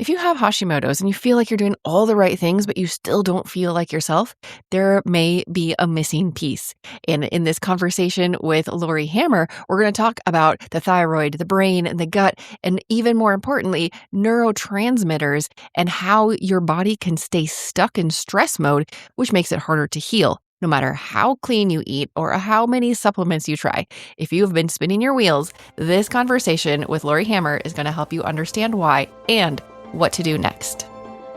If you have Hashimoto's and you feel like you're doing all the right things, but you still don't feel like yourself, there may be a missing piece. And in this conversation with Laurie Hammer, we're going to talk about the thyroid, the brain, and the gut, and even more importantly, neurotransmitters and how your body can stay stuck in stress mode, which makes it harder to heal. No matter how clean you eat or how many supplements you try, if you have been spinning your wheels, this conversation with Laurie Hammer is going to help you understand why and what to do next.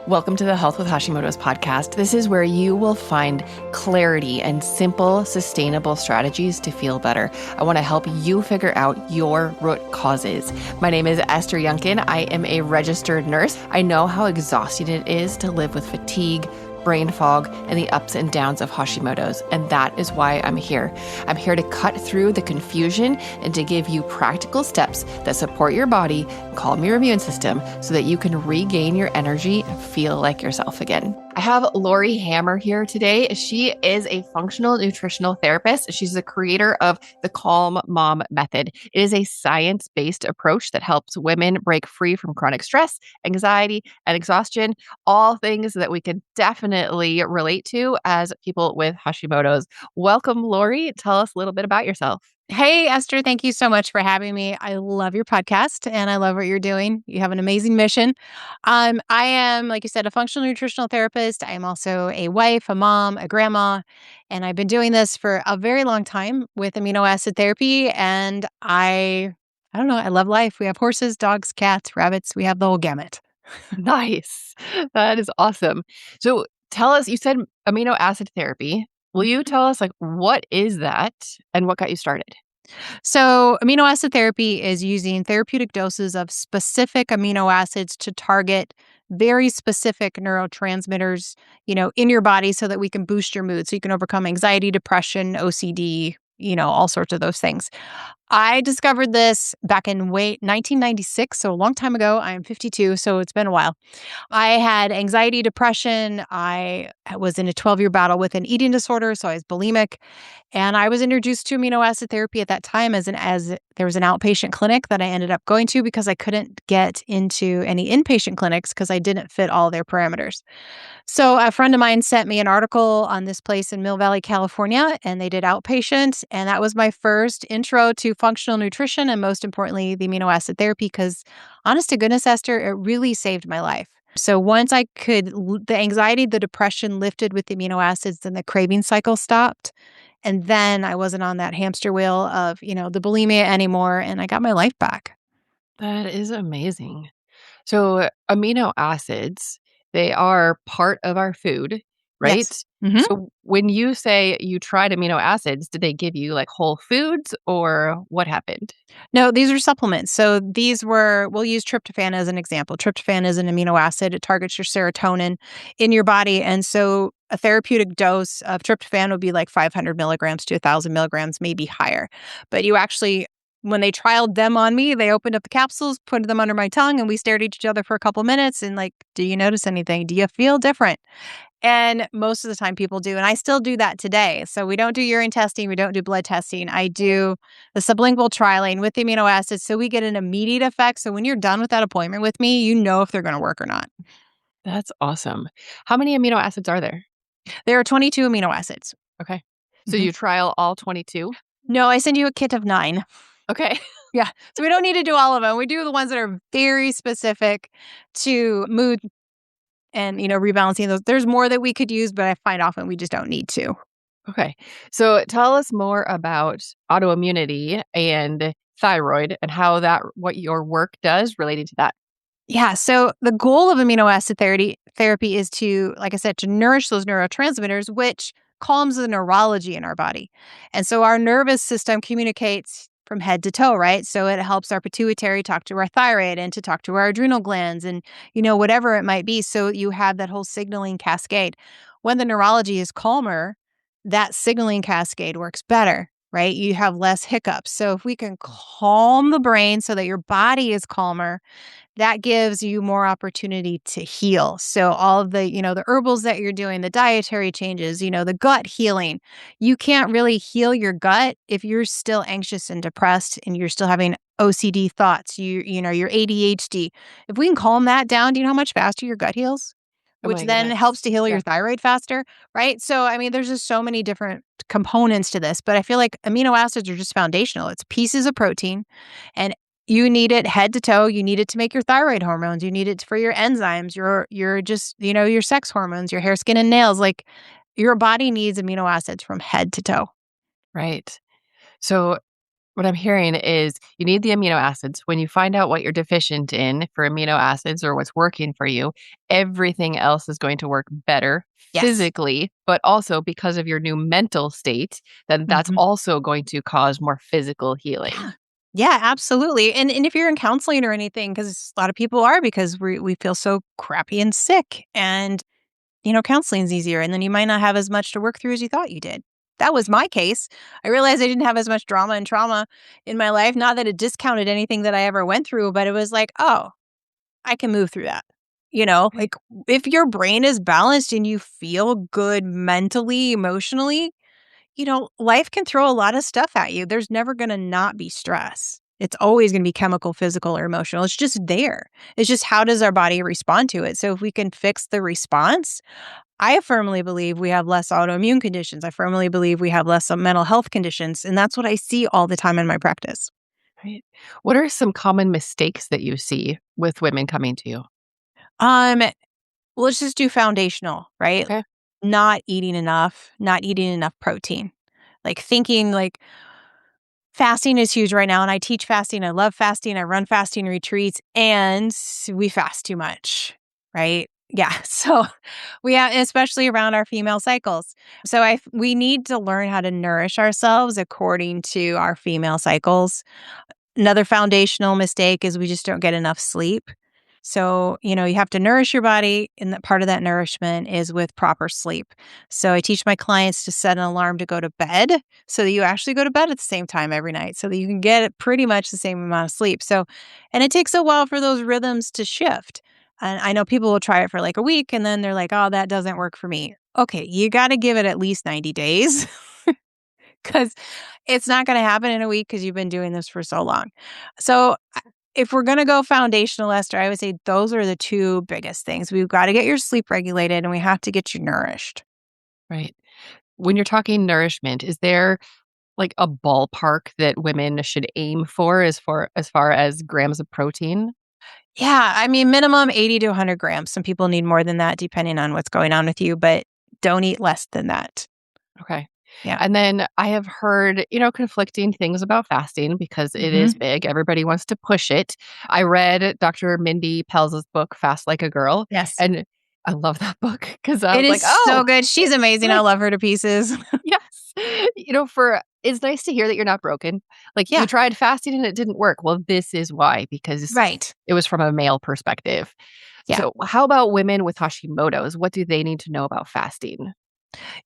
Welcome to the Health with Hashimoto's podcast. This is where you will find clarity and simple, sustainable strategies to feel better. I want to help you figure out your root causes. My name is Esther. I am a registered nurse. I know how exhausting it is to live with fatigue, brain fog, and the ups and downs of Hashimoto's. And that is why I'm here. I'm here to cut through the confusion and to give you practical steps that support your body, calm your immune system so that you can regain your energy and feel like yourself again. I have Laurie Hammer here today. She is a functional nutritional therapist. She's the creator of the Calm Mom Method. It is a science-based approach that helps women break free from chronic stress, anxiety, and exhaustion, all things that we could definitely relate to as people with Hashimoto's. Welcome, Laurie. Tell us a little bit about yourself. Hey, Esther, thank you so much for having me. I love your podcast and I love what you're doing. You have an amazing mission. I am, like you said, a functional nutritional therapist. I am also a wife, a mom, a grandma, and I've been doing this for a very long time with amino acid therapy. And I don't know, I love life. We have horses, dogs, cats, rabbits. We have the whole gamut. Nice. That is awesome. So tell us, you said amino acid therapy. Will you tell us what is that and what got you started? So, amino acid therapy is using therapeutic doses of specific amino acids to target very specific neurotransmitters, in your body so that we can boost your mood, so you can overcome anxiety, depression, OCD, all sorts of those things. I discovered this back in 1996, so a long time ago. I am 52, so it's been a while. I had anxiety, depression. I was in a 12-year battle with an eating disorder, so I was bulimic. And I was introduced to amino acid therapy at that time as there was an outpatient clinic that I ended up going to because I couldn't get into any inpatient clinics because I didn't fit all their parameters. So a friend of mine sent me an article on this place in Mill Valley, California, and they did outpatient. And that was my first intro to functional nutrition and, most importantly, the amino acid therapy, because honest to goodness, Esther, it really saved my life. So once the anxiety, the depression lifted with the amino acids, then the craving cycle stopped. And then I wasn't on that hamster wheel of, the bulimia anymore, and I got my life back. That is amazing. So amino acids, they are part of our food, right? Yes. Mm-hmm. So when you say you tried amino acids, did they give you whole foods or what happened? No, these are supplements. So we'll use tryptophan as an example. Tryptophan is an amino acid. It targets your serotonin in your body. And so a therapeutic dose of tryptophan would be 500 milligrams to 1,000 milligrams, maybe higher. But when they trialed them on me, they opened up the capsules, put them under my tongue, and we stared at each other for a couple minutes and do you notice anything? Do you feel different? And most of the time people do. And I still do that today. So we don't do urine testing. We don't do blood testing. I do the sublingual trialing with the amino acids. So we get an immediate effect. So when you're done with that appointment with me, you know if they're going to work or not. That's awesome. How many amino acids are there? There are 22 amino acids. Okay. So you trial all 22? No, I send you a kit of 9. Okay. Yeah. So we don't need to do all of them. We do the ones that are very specific to mood and, rebalancing those. There's more that we could use, but I find often we just don't need to. Okay. So tell us more about autoimmunity and thyroid and what your work does related to that. Yeah. So the goal of amino acid therapy is to, like I said, to nourish those neurotransmitters, which calms the neurology in our body. And so our nervous system communicates from head to toe, right? So it helps our pituitary talk to our thyroid and to talk to our adrenal glands and, whatever it might be. So you have that whole signaling cascade. When the neurology is calmer, that signaling cascade works better, right? You have less hiccups. So if we can calm the brain so that your body is calmer, that gives you more opportunity to heal. So all of the, the herbals that you're doing, the dietary changes, the gut healing, you can't really heal your gut if you're still anxious and depressed and you're still having OCD thoughts, your ADHD. If we can calm that down, do you know how much faster your gut heals? Oh Which my then goodness. helps to heal your Yeah. thyroid faster, right? So, I mean, there's just so many different components to this, but I feel like amino acids are just foundational. It's pieces of protein, and you need it head to toe. You need it to make your thyroid hormones. You need it for your enzymes, your just, your sex hormones, your hair, skin, and nails. Like, your body needs amino acids from head to toe. Right. So what I'm hearing is you need the amino acids. When you find out what you're deficient in for amino acids or what's working for you, everything else is going to work better Yes. physically, but also because of your new mental state, then that's Mhm. also going to cause more physical Yeah. healing. Yeah, absolutely. And if you're in counseling or anything, because a lot of people are, because we feel so crappy and sick, and counseling's easier, and then you might not have as much to work through as you thought you did. That was my case. I realized I didn't have as much drama and trauma in my life. Not that it discounted anything that I ever went through, but it was like, oh, I can move through that. Right. Like, if your brain is balanced and you feel good mentally, emotionally, life can throw a lot of stuff at you. There's never going to not be stress. It's always going to be chemical, physical, or emotional. It's just there. It's just, how does our body respond to it? So if we can fix the response, I firmly believe we have less autoimmune conditions. I firmly believe we have less mental health conditions. And that's what I see all the time in my practice. Right. What are some common mistakes that you see with women coming to you? Um, let's just do foundational, right? Okay. Not eating enough protein. Like, thinking like fasting is huge right now, and I teach fasting. I love fasting. I run fasting retreats, and we fast too much, right? Yeah. So we have, especially around our female cycles. So we need to learn how to nourish ourselves according to our female cycles. Another foundational mistake is we just don't get enough sleep. So, you have to nourish your body, and that part of that nourishment is with proper sleep. So, I teach my clients to set an alarm to go to bed so that you actually go to bed at the same time every night so that you can get pretty much the same amount of sleep. So, and it takes a while for those rhythms to shift. And I know people will try it for like a week and then they're like, oh, that doesn't work for me. Okay, you got to give it at least 90 days. Because it's not gonna happen in a week because you've been doing this for so long. So, if we're gonna go foundational, Esther, I would say those are the 2 biggest things. We've gotta get your sleep regulated, and we have to get you nourished. Right. When you're talking nourishment, is there like a ballpark that women should aim for as far as grams of protein? Yeah, I mean, minimum 80 to 100 grams. Some people need more than that depending on what's going on with you, but don't eat less than that. Okay. Yeah. And then I have heard, conflicting things about fasting because it is Mhm. big. Everybody wants to push it. I read Dr. Mindy Pelz's book, Fast Like a Girl, Yes. and I love that book because I It was is like, oh, so good. She's amazing. I like, love her to pieces. yes. It's nice to hear that you're not broken. Like you Yeah. tried fasting and it didn't work. Well, this is why, because Right. it was from a male perspective. Yeah. So, how about women with Hashimoto's? What do they need to know about fasting?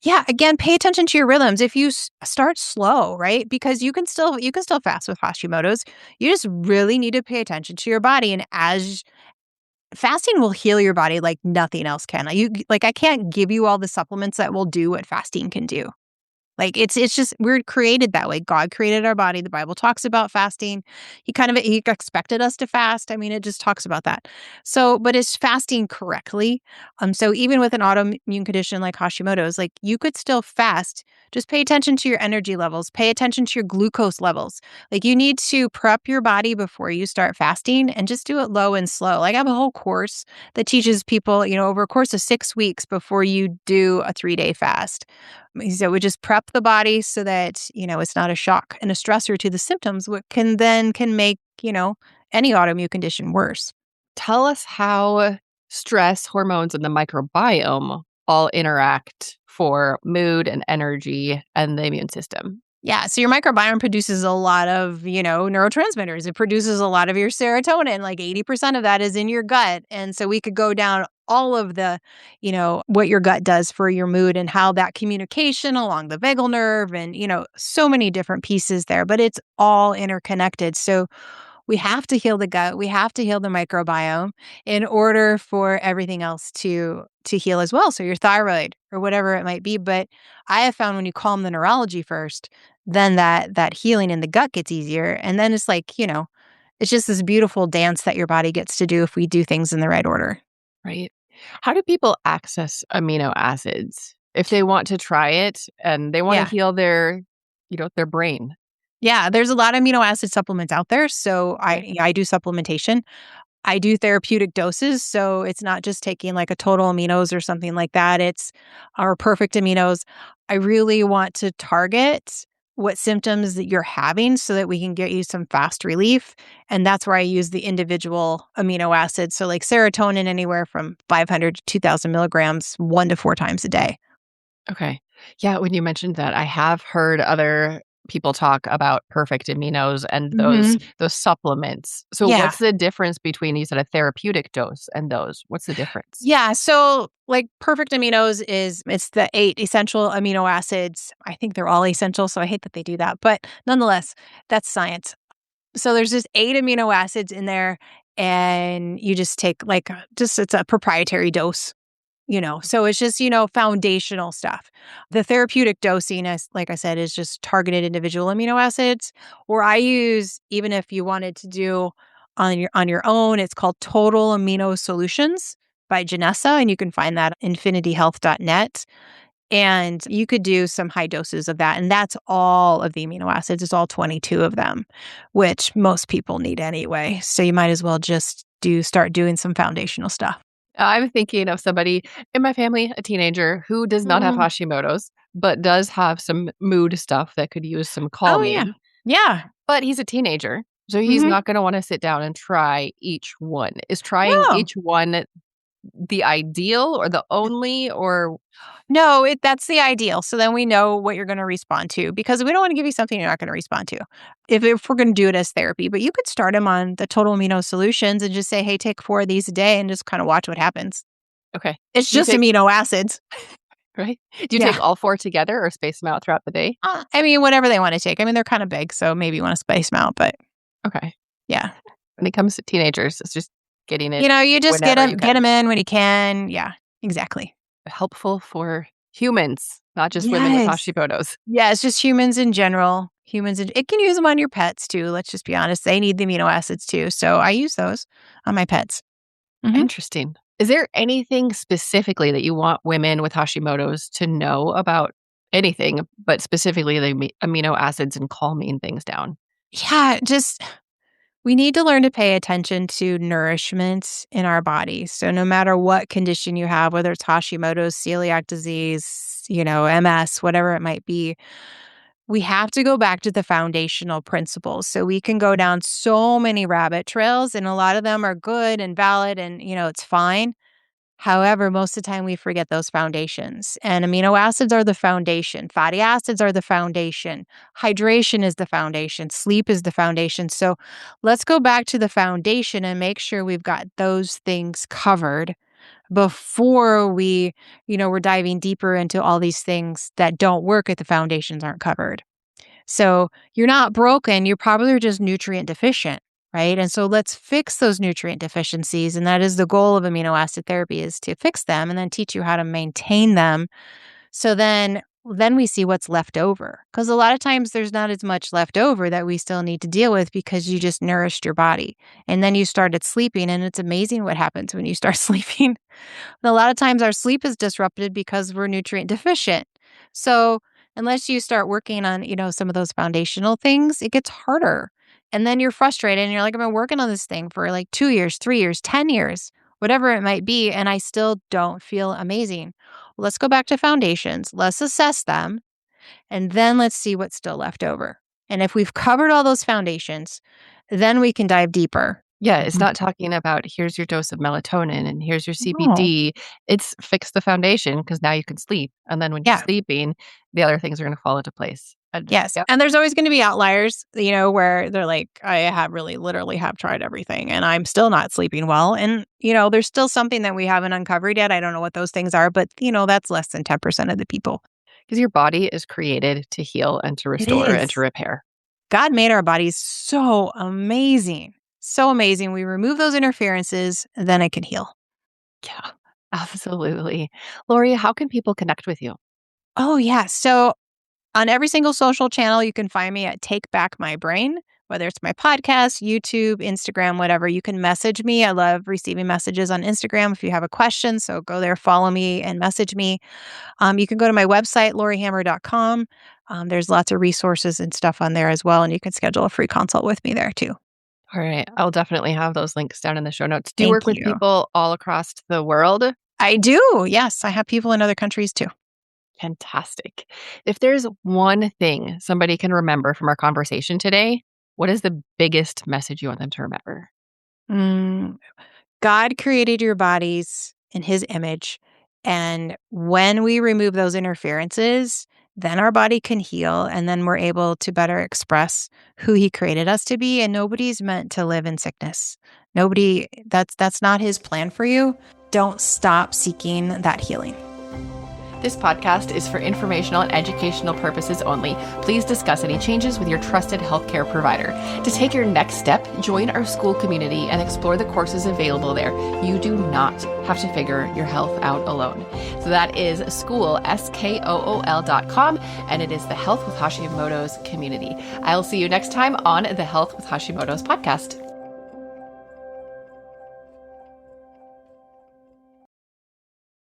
Yeah, again, pay attention to your rhythms. If you start slow, right? Because you can still fast with Hashimoto's. You just really need to pay attention to your body, and as fasting will heal your body like nothing else can. Like, I can't give you all the supplements that will do what fasting can do. Like, it's just we're created that way. God created our body. The Bible talks about fasting. He expected us to fast. I mean, it just talks about that. So, but it's fasting correctly. So even with an autoimmune condition like Hashimoto's, like, you could still fast. Just pay attention to your energy levels. Pay attention to your glucose levels. Like, you need to prep your body before you start fasting, and just do it low and slow. Like, I have a whole course that teaches people, over a course of 6 weeks before you do a 3-day fast. So we just prep the body so that, it's not a shock and a stressor to the symptoms, what can make, any autoimmune condition worse. Tell us how stress, hormones, and the microbiome all interact for mood and energy and the immune system. Yeah, so your microbiome produces a lot of, neurotransmitters. It produces a lot of your serotonin, like 80% of that is in your gut. And so we could go down all of the, what your gut does for your mood and how that communication along the vagal nerve and, so many different pieces there, but it's all interconnected. So we have to heal the gut. We have to heal the microbiome in order for everything else to heal as well. So your thyroid or whatever it might be. But I have found when you calm the neurology first, then that healing in the gut gets easier. And then it's like, It's just this beautiful dance that your body gets to do if we do things in the right order. Right. How do people access amino acids if they want to try it and they want to Yeah. heal their brain? Yeah, there's a lot of amino acid supplements out there. So Okay. I do supplementation. I do therapeutic doses, so it's not just taking like a total aminos or something like that. It's our perfect aminos. I really want to target what symptoms that you're having so that we can get you some fast relief. And that's where I use the individual amino acids. So, like serotonin, anywhere from 500 to 2,000 milligrams, 1 to 4 times a day. Okay. Yeah, when you mentioned that, I have heard other people talk about perfect aminos and those hmm those supplements. So Yeah. what's the difference between you said a therapeutic dose and those? What's the difference? Yeah. So, like, perfect aminos is it's the 8 essential amino acids. I think they're all essential. So, I hate that they do that. But nonetheless, that's science. So there's just 8 amino acids in there, and you just take like just it's a proprietary dose, So it's just, foundational stuff. The therapeutic dosing, is, like I said, is just targeted individual amino acids. Or I use, even if you wanted to do on your own, it's called Total Amino Solutions by Janessa, and you can find that at infinityhealth.net. And you could do some high doses of that. And that's all of the amino acids. It's all 22 of them, which most people need anyway. So you might as well just start doing some foundational stuff. I'm thinking of somebody in my family, a teenager who does not have Mhm. Hashimoto's, but does have some mood stuff that could use some Oh, yeah. calming. Yeah. But he's a teenager, so he's Mhm. not gonna wanna sit down and try each one. Is trying No. each one the ideal or the only or No, that's the ideal. So then we know what you're going to respond to because we don't want to give you something you're not going to respond to if we're going to do it as therapy. But you could start them on the total amino solutions and just say, hey, take 4 of these a day and just kind of watch what happens. okay. It's Do you just take amino acids. right? Do you take Yeah. all 4 together or space them out throughout the day? I mean, whatever they want to take. I mean, they're kind of big, so maybe you want to space them out, but Okay. yeah. When it comes to teenagers, it's just getting it You just get whenever you them, get can. them in when you can. Yeah, exactly. Helpful for humans, not just women with Yes. Hashimoto's. Yeah, it's just humans in general. It can use them on your pets too. Let's just be honest. They need the amino acids too. So I use those on my pets. hmm Interesting. Is there anything specifically that you want women with Hashimoto's to know about anything, but specifically the amino acids and calming things down? Yeah, just we need to learn to pay attention to nourishment in our bodies. So no matter what condition you have, whether it's Hashimoto's, celiac disease, MS, whatever it might be, we have to go back to the foundational principles. So we can go down so many rabbit trails, and a lot of them are good and valid, and it's fine. However, most of the time we forget those foundations. And amino acids are the foundation. Fatty acids are the foundation. Hydration is the foundation. Sleep is the foundation. So let's go back to the foundation and make sure we've got those things covered before we're diving deeper into all these things that don't work if the foundations aren't covered. So you're not broken, you're probably just nutrient deficient, right? And so let's fix those nutrient deficiencies. And that is the goal of amino acid therapy, is to fix them and then teach you how to maintain them. So then we see what's left over. Because a lot of times there's not as much left over that we still need to deal with because you just nourished your body. And then you started sleeping. And it's amazing what happens when you start sleeping. And a lot of times our sleep is disrupted because we're nutrient deficient. So unless you start working on, some of those foundational things, it gets harder. And then you're frustrated and you're like, I've been working on this thing for like 2 years, 3 years, 10 years, whatever it might be. And I still don't feel amazing. Well, let's go back to foundations. Let's assess them. And then let's see what's still left over. And if we've covered all those foundations, then we can dive deeper. Yeah, it's Mhm. not talking about here's your dose of melatonin and here's your No. CBD. It's fix the foundation because now you can sleep. And then when you're Yeah. sleeping, the other things are going to fall into place. And Yes, yeah, and there's always gonna be outliers, where they're like, "I have really literally have tried everything, and I'm still not sleeping well," and, there's still something that we haven't uncovered yet. I don't know what those things are, but, that's less than 10% of the people. because your body is created to heal and to It restore and to is. repair. God made our bodies so amazing, so amazing. We remove those interferences, then it can heal. Yeah, absolutely. Lori, how can people connect with you? Oh, yeah, so on every single social channel, you can find me at Take Back My Brain, whether it's my podcast, YouTube, Instagram, whatever. You can message me. I love receiving messages on Instagram if you have a question. So go there, follow me, and message me. You can go to my website, lauriehammer.com. There's lots of resources and stuff on there as well. And you can schedule a free consult with me there too. All right. I'll definitely have those links down in the show notes. Do you Thank work with you. people all across the world? I do. Yes. I have people in other countries too. Fantastic. If there's one thing somebody can remember from our conversation today, what is the biggest message you want them to remember? God created your bodies in his image. And when we remove those interferences, then our body can heal and then we're able to better express who he created us to be. And nobody's meant to live in sickness. Nobody, that's not his plan for you. Don't stop seeking that healing. This podcast is for informational and educational purposes only. Please discuss any changes with your trusted healthcare provider. To take your next step, join our school community and explore the courses available there. You do not have to figure your health out alone. So that is school, SKOOL.com, and it is the Health with Hashimoto's community. I'll see you next time on the Health with Hashimoto's podcast.